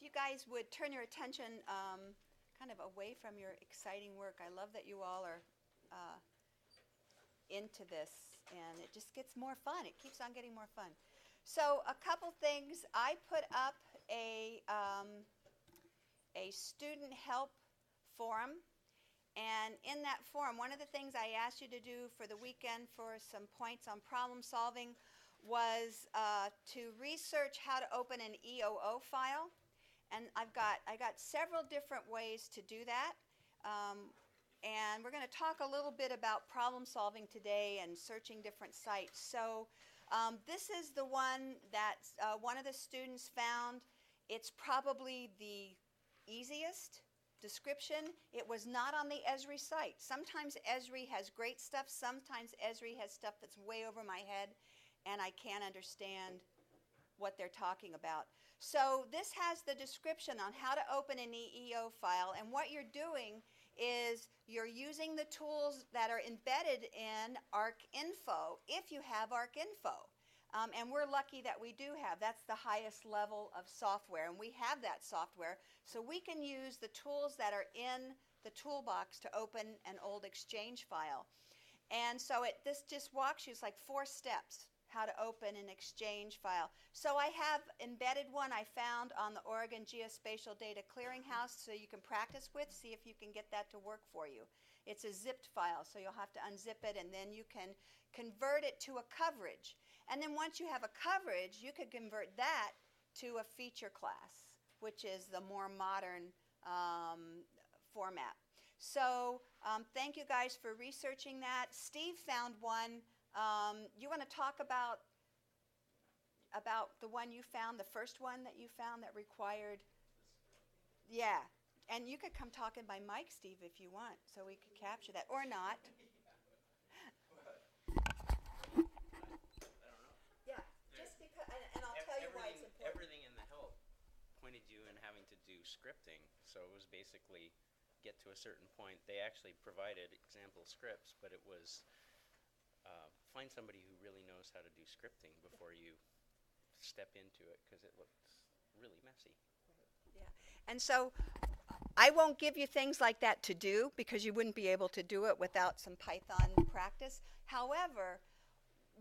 you guys would turn your attention kind of away from your exciting work. I love that you all are into this, and it just gets more fun. It keeps on getting more fun. So a couple things. I put up a student help forum, and in that forum, one of the things I asked you to do for the weekend for some points on problem solving was to research how to open an EOO file. And I got several different ways to do that. And we're going to talk a little bit about problem solving today and searching different sites. So this is the one that one of the students found. It's probably the easiest description. It was not on the Esri site. Sometimes Esri has great stuff. Sometimes Esri has stuff that's way over my head, and I can't understand what they're talking about. So this has the description on how to open an EEO file, and what you're doing is you're using the tools that are embedded in ArcInfo if you have ArcInfo. And we're lucky that we do have. That's the highest level of software, and we have that software. So we can use the tools that are in the toolbox to open an old Exchange file. And so this just walks you, it's like 4 steps, how to open an Exchange file. So I have embedded one I found on the Oregon Geospatial Data Clearinghouse so you can practice with, see if you can get that to work for you. It's a zipped file, so you'll have to unzip it, and then you can convert it to a coverage. And then once you have a coverage, you could convert that to a feature class, which is the more modern format. So thank you guys for researching that. Steve found one. You want to talk about the one you found, the first one that you found that required? Yeah. And you could come talking by mic, Steve, if you want, so we could capture that, or not. Yeah, just because, and I'll tell you why it's important. Everything in the help pointed you in having to do scripting, so it was basically get to a certain point. They actually provided example scripts, but it was find somebody who really knows how to do scripting before you step into it, because it looks really messy. Yeah, and so I won't give you things like that to do because you wouldn't be able to do it without some Python practice. However,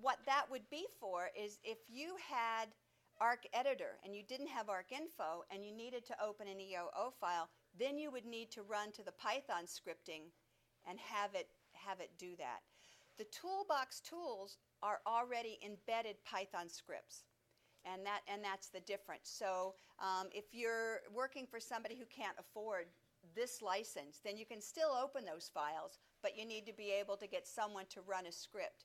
what that would be for is if you had Arc Editor and you didn't have ArcInfo and you needed to open an EOO file, then you would need to run to the Python scripting and have it do that. The toolbox tools are already embedded Python scripts. And that's the difference. So if you're working for somebody who can't afford this license, then you can still open those files, but you need to be able to get someone to run a script.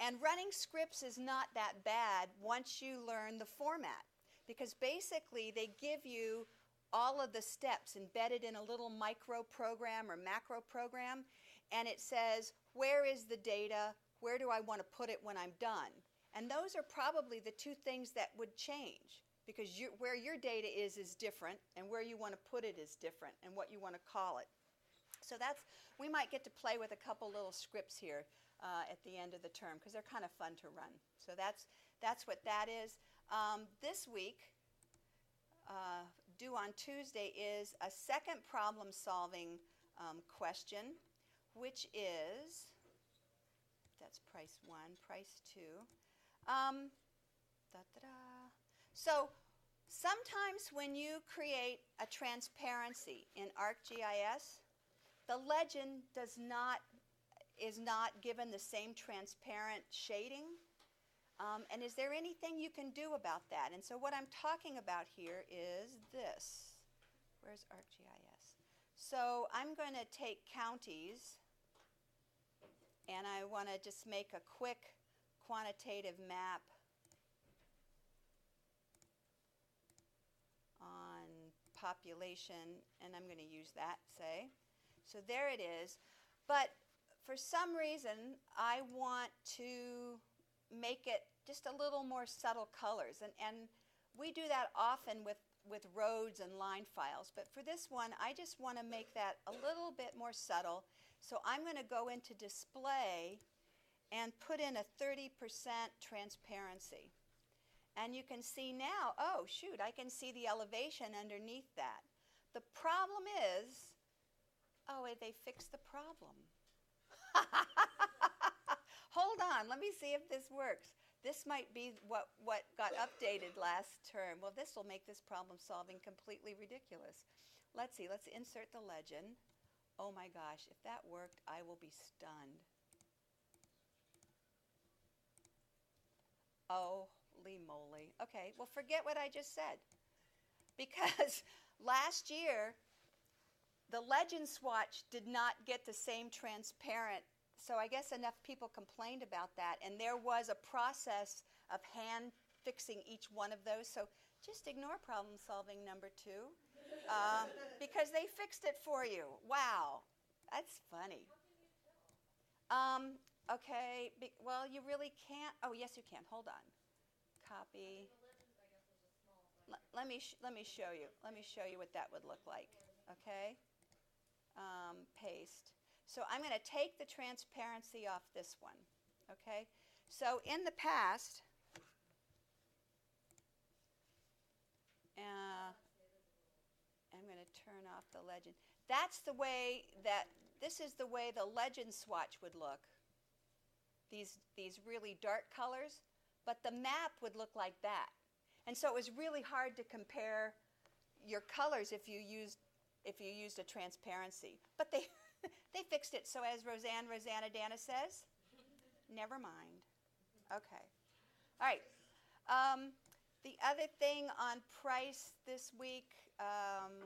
And running scripts is not that bad once you learn the format, because basically they give you all of the steps embedded in a little micro program or macro program, and it says, where is the data? Where do I want to put it when I'm done? And those are probably the 2 things that would change, because where your data is different, and where you want to put it is different, and what you want to call it. So we might get to play with a couple little scripts here at the end of the term, because they're kind of fun to run. So that's what that is. This week, due on Tuesday, is a second problem-solving question, which is, that's Price 1, Price 2. So sometimes when you create a transparency in ArcGIS, the legend is not given the same transparent shading. And is there anything you can do about that? And so what I'm talking about here is this. Where's ArcGIS? So I'm going to take counties, and I want to just make a quick quantitative map on population, and I'm going to use that, say. So there it is. But for some reason, I want to make it just a little more subtle colors. And we do that often with roads and line files. But for this one, I just want to make that a little bit more subtle. So I'm going to go into Display and put in a 30% transparency. And you can see now, oh shoot, I can see the elevation underneath that. The problem is, oh wait, they fixed the problem. Hold on, let me see if this works. This might be what got updated last term. Well, this will make this problem solving completely ridiculous. Let's see, let's insert the legend. Oh my gosh, if that worked, I will be stunned. Holy moly. Okay, well, forget what I just said. Because last year, the legend swatch did not get the same transparent. So I guess enough people complained about that, and there was a process of hand fixing each one of those. So just ignore problem solving number 2, because they fixed it for you. Wow, that's funny. Okay, well, you really can't. Oh, yes, you can. Hold on. Copy. Let me show you. Let me show you what that would look like. Okay. Paste. So I'm going to take the transparency off this one. Okay. So in the past, I'm going to turn off the legend. That's the way that, this is the way the legend swatch would look. These really dark colors, but the map would look like that. And so it was really hard to compare your colors if you used a transparency. But they they fixed it. So as Rosanna Dana says, never mind. Okay. All right. The other thing on Price this week,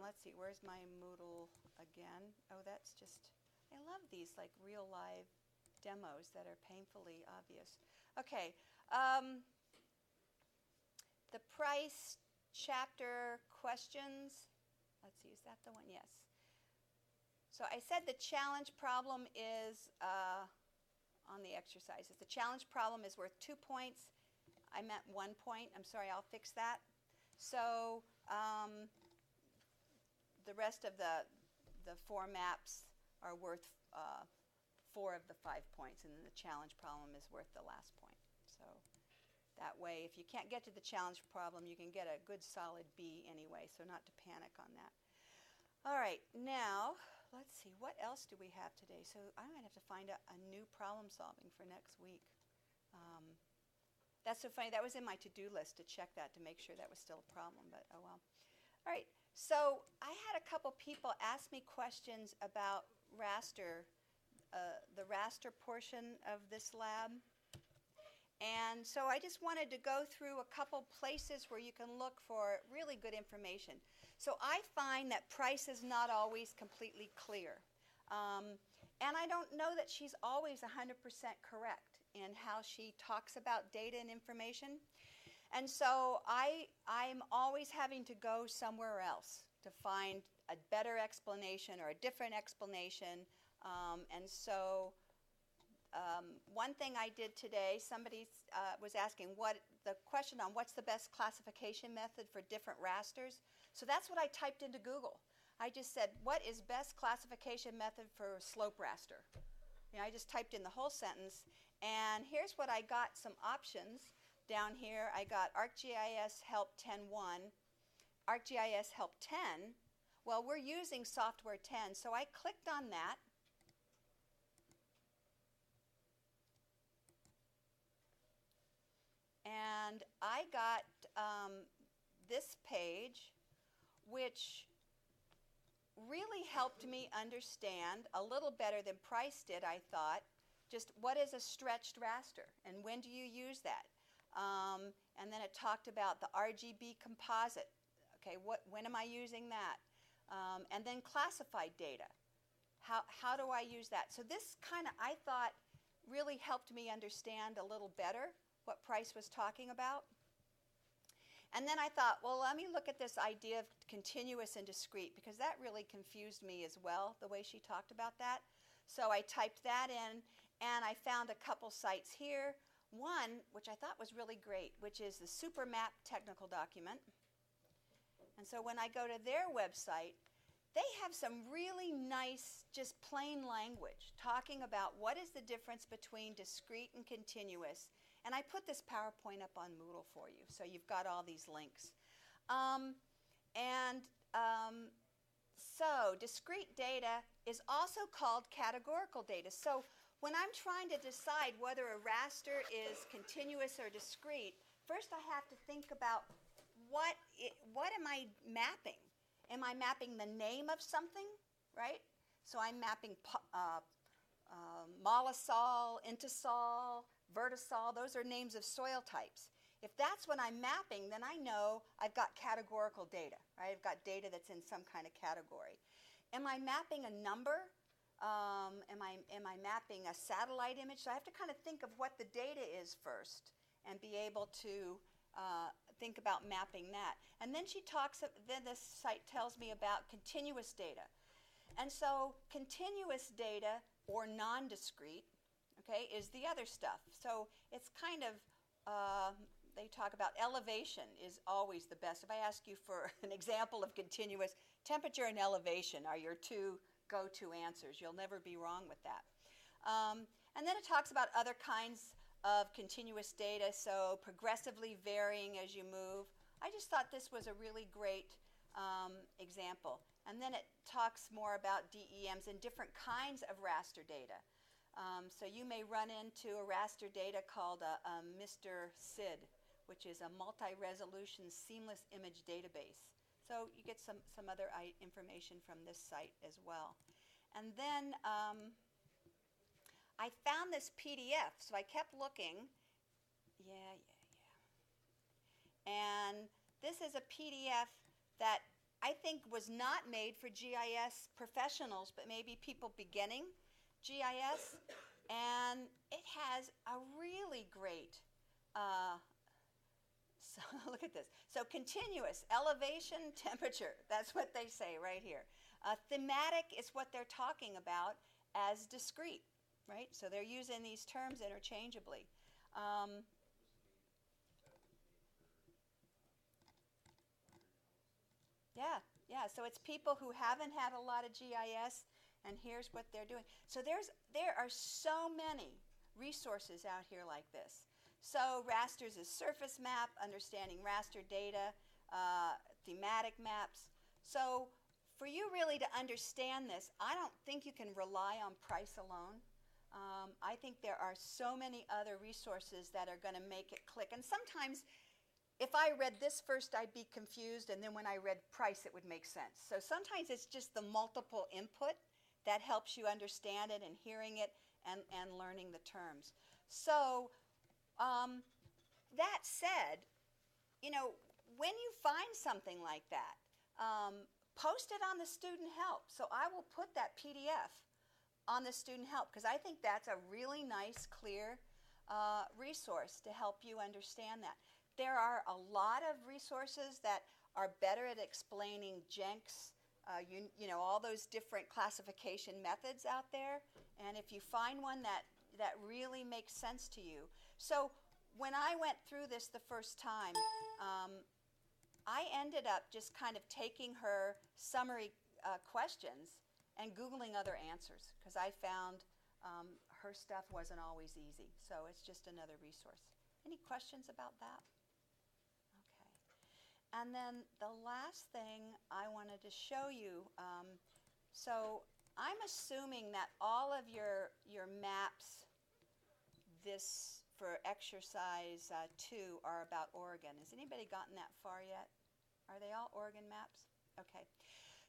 let's see, where's my Moodle again? Oh, that's just, I love these like real live demos that are painfully obvious. Okay. The Price chapter questions. Let's see, is that the one? Yes. So I said the challenge problem is on the exercises. The challenge problem is worth 2 points. I meant 1 point. I'm sorry, I'll fix that. So the rest of the 4 maps are worth 4 of the 5 points, and then the challenge problem is worth the last point. So that way, if you can't get to the challenge problem, you can get a good solid B anyway, so not to panic on that. All right, now let's see, what else do we have today? So I'm going to have to find a new problem solving for next week. That's so funny. That was in my to-do list to check that to make sure that was still a problem, but oh well. All right, so I had a couple people ask me questions about raster, the raster portion of this lab. And so I just wanted to go through a couple places where you can look for really good information. So I find that Price is not always completely clear. And I don't know that she's always 100% correct in how she talks about data and information. And so I'm always having to go somewhere else to find a better explanation or a different explanation. And so one thing I did today, somebody was asking the question on what's the best classification method for different rasters. So that's what I typed into Google. I just said, what is best classification method for slope raster? You know, I just typed in the whole sentence, and here's what I got, some options. Down here, I got ArcGIS Help 10.1, ArcGIS Help 10. Well, we're using software 10, so I clicked on that. And I got this page, which really helped me understand a little better than Price did, I thought, just what is a stretched raster and when do you use that? And then it talked about the RGB composite. Okay, when am I using that? And then classified data. How do I use that? So this kind of, I thought, really helped me understand a little better what Price was talking about. And then I thought, well, let me look at this idea of continuous and discrete, because that really confused me as well, the way she talked about that. So I typed that in, and I found a couple sites here. One, which I thought was really great, which is the Supermap technical document. And so when I go to their website, they have some really nice, just plain language, talking about what is the difference between discrete and continuous, And I put this PowerPoint up on Moodle for you, so you've got all these links. So discrete data is also called categorical data. So when I'm trying to decide whether a raster is continuous or discrete, first I have to think about what am I mapping? Am I mapping the name of something, right? So I'm mapping mollisol, intisol, vertisol. Those are names of soil types. If that's what I'm mapping, then I know I've got categorical data, right? I've got data that's in some kind of category. Am I mapping a number? Am I mapping a satellite image? So I have to kind of think of what the data is first and be able to think about mapping that. And then then this site tells me about continuous data. And so continuous data, or non-discrete, okay, is the other stuff. So it's kind of, they talk about elevation is always the best. If I ask you for an example of continuous, temperature and elevation are your two go-to answers. You'll never be wrong with that. And then it talks about other kinds of continuous data, so progressively varying as you move. I just thought this was a really great example. And then it talks more about DEMs and different kinds of raster data. So you may run into a raster data called a Mr. SID, which is a multi-resolution seamless image database. So you get some other information from this site as well. And then I found this PDF, so I kept looking. And this is a PDF that I think was not made for GIS professionals, but maybe people beginning GIS. And it has a really great, so look at this. So continuous, elevation, temperature, that's what they say right here. Thematic is what they're talking about as discrete, right? So they're using these terms interchangeably. Yeah, so it's people who haven't had a lot of GIS, and here's what they're doing. So there are so many resources out here like this. So rasters is surface map, understanding raster data, thematic maps. So for you really to understand this, I don't think you can rely on Price alone. I think there are so many other resources that are going to make it click. And sometimes if I read this first, I'd be confused, and then when I read Price, it would make sense. So sometimes it's just the multiple input that helps you understand it and hearing it and learning the terms. So that said, you know, when you find something like that, post it on the student help. So I will put that PDF on the student help because I think that's a really nice, clear resource to help you understand that. There are a lot of resources that are better at explaining JENCs, you know, all those different classification methods out there. And if you find one that really makes sense to you. So when I went through this the first time, I ended up just kind of taking her summary questions and Googling other answers because I found her stuff wasn't always easy. So it's just another resource. Any questions about that? And then the last thing I wanted to show you, so I'm assuming that all of your maps this for exercise 2 are about Oregon. Has anybody gotten that far yet? Are they all Oregon maps? Okay.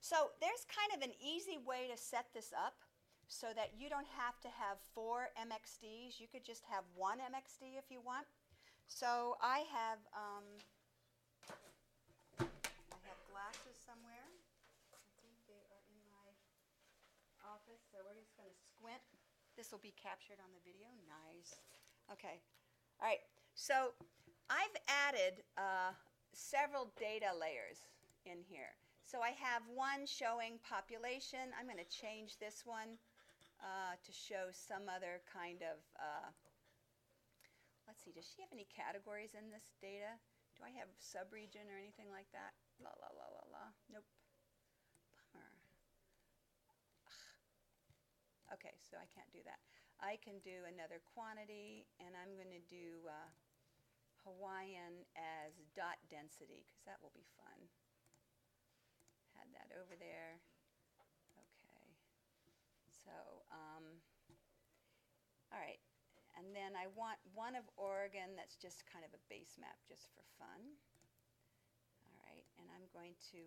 So there's kind of an easy way to set this up so that you don't have to have 4 MXDs. You could just have 1 MXD if you want. So I have glasses somewhere. I think they are in my office, so we're just going to squint. This will be captured on the video. Nice. Okay. All right. So I've added several data layers in here. So I have one showing population. I'm going to change this one to show some other kind of, let's see, does she have any categories in this data? Do I have subregion or anything like that? La, la, la, la, la. Nope. Bummer. Ugh. Okay, so I can't do that. I can do another quantity, and I'm going to do Hawaiian as dot density, because that will be fun. Had that over there. Okay. So, all right. And then I want one of Oregon that's just kind of a base map just for fun. All right. And I'm going to,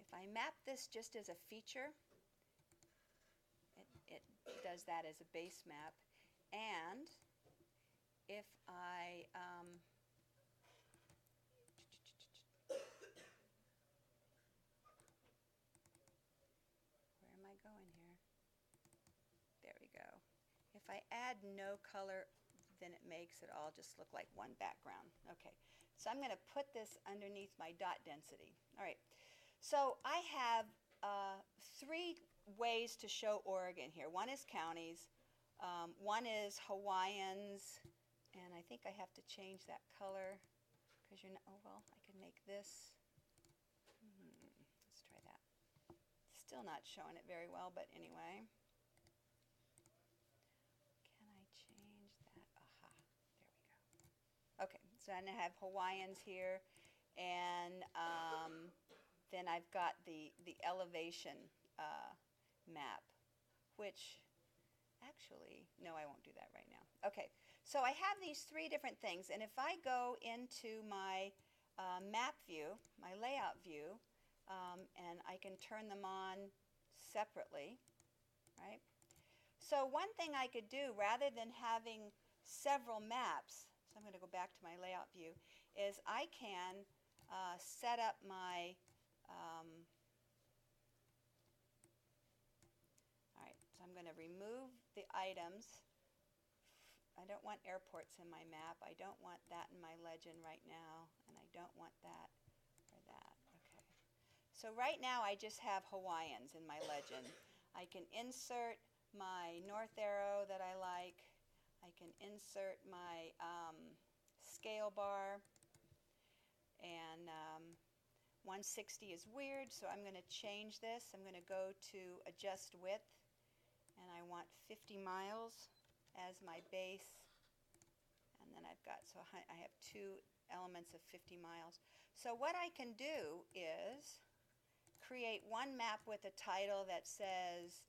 if I map this just as a feature, it does that as a base map. And if I where am I going here? There we go. If I add no color, then it makes it all just look like one background. Okay, so I'm going to put this underneath my dot density. All right, so I have 3 ways to show Oregon here. One is counties, one is Hawaiians, and I think I have to change that color because you're not, oh well, I can make this. Let's try that. Still not showing it very well, but anyway. Can I change that? Aha, there we go. Okay, so I have Hawaiians here, and then I've got the elevation map, which actually, no, I won't do that right now. Okay, so I have these 3 different things, and if I go into my map view, my layout view, and I can turn them on separately, right? So one thing I could do, rather than having several maps, so I'm going to go back to my layout view, is I can set up my all right, so I'm going to remove the items. I don't want airports in my map. I don't want that in my legend right now, and I don't want that or that. Okay. So right now I just have Hawaiians in my legend. I can insert my north arrow that I like. I can insert my scale bar, and 160 is weird, so I'm going to change this. I'm going to go to adjust width, and I want 50 miles as my base, and then I've got, so I have 2 elements of 50 miles. So what I can do is create one map with a title that says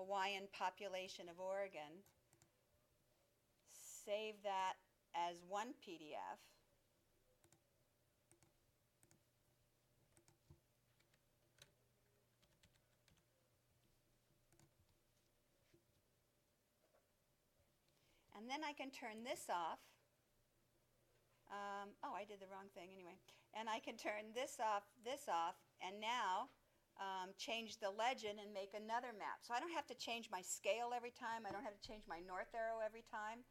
Hawaiian population of Oregon, save that as one PDF, and then I can turn this off. Oh, I did the wrong thing anyway. And I can turn this off, and now change the legend and make another map. So I don't have to change my scale every time. I don't have to change my north arrow every time.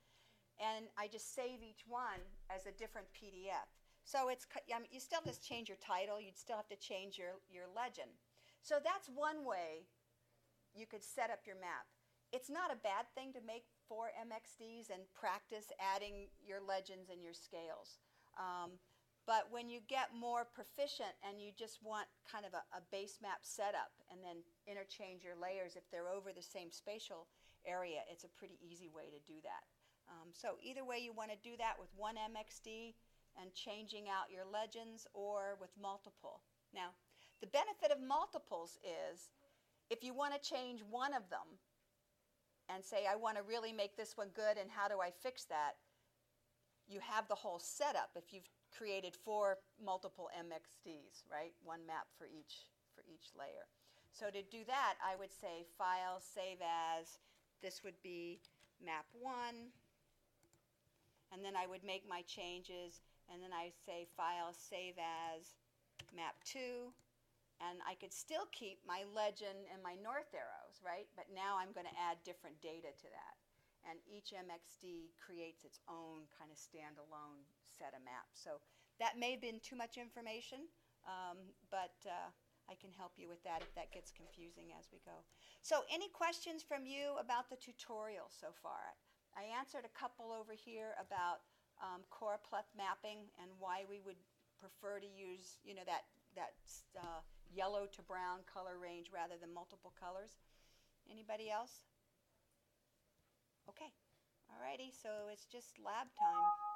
And I just save each one as a different PDF. So it's, you still have to change your title. You'd still have to change your legend. So that's one way you could set up your map. It's not a bad thing to make 4 MXDs and practice adding your legends and your scales. But when you get more proficient and you just want kind of a base map setup and then interchange your layers if they're over the same spatial area, it's a pretty easy way to do that. So either way you want to do that with 1 MXD and changing out your legends, or with multiple. Now, the benefit of multiples is if you want to change one of them and say, I want to really make this one good, and how do I fix that? You have the whole setup if you've created 4 multiple MXDs, right? 1 map for each layer. So to do that, I would say File, Save As. This would be map 1. And then I would make my changes, and then I say File, Save As, map 2. And I could still keep my legend and my north arrows, right? But now I'm going to add different data to that. And each MXD creates its own kind of standalone set of maps. So that may have been too much information, but I can help you with that if that gets confusing as we go. So any questions from you about the tutorial so far? I answered a couple over here about choropleth mapping and why we would prefer to use, that yellow to brown color range rather than multiple colors. Anybody else? Okay. Alrighty, so it's just lab time.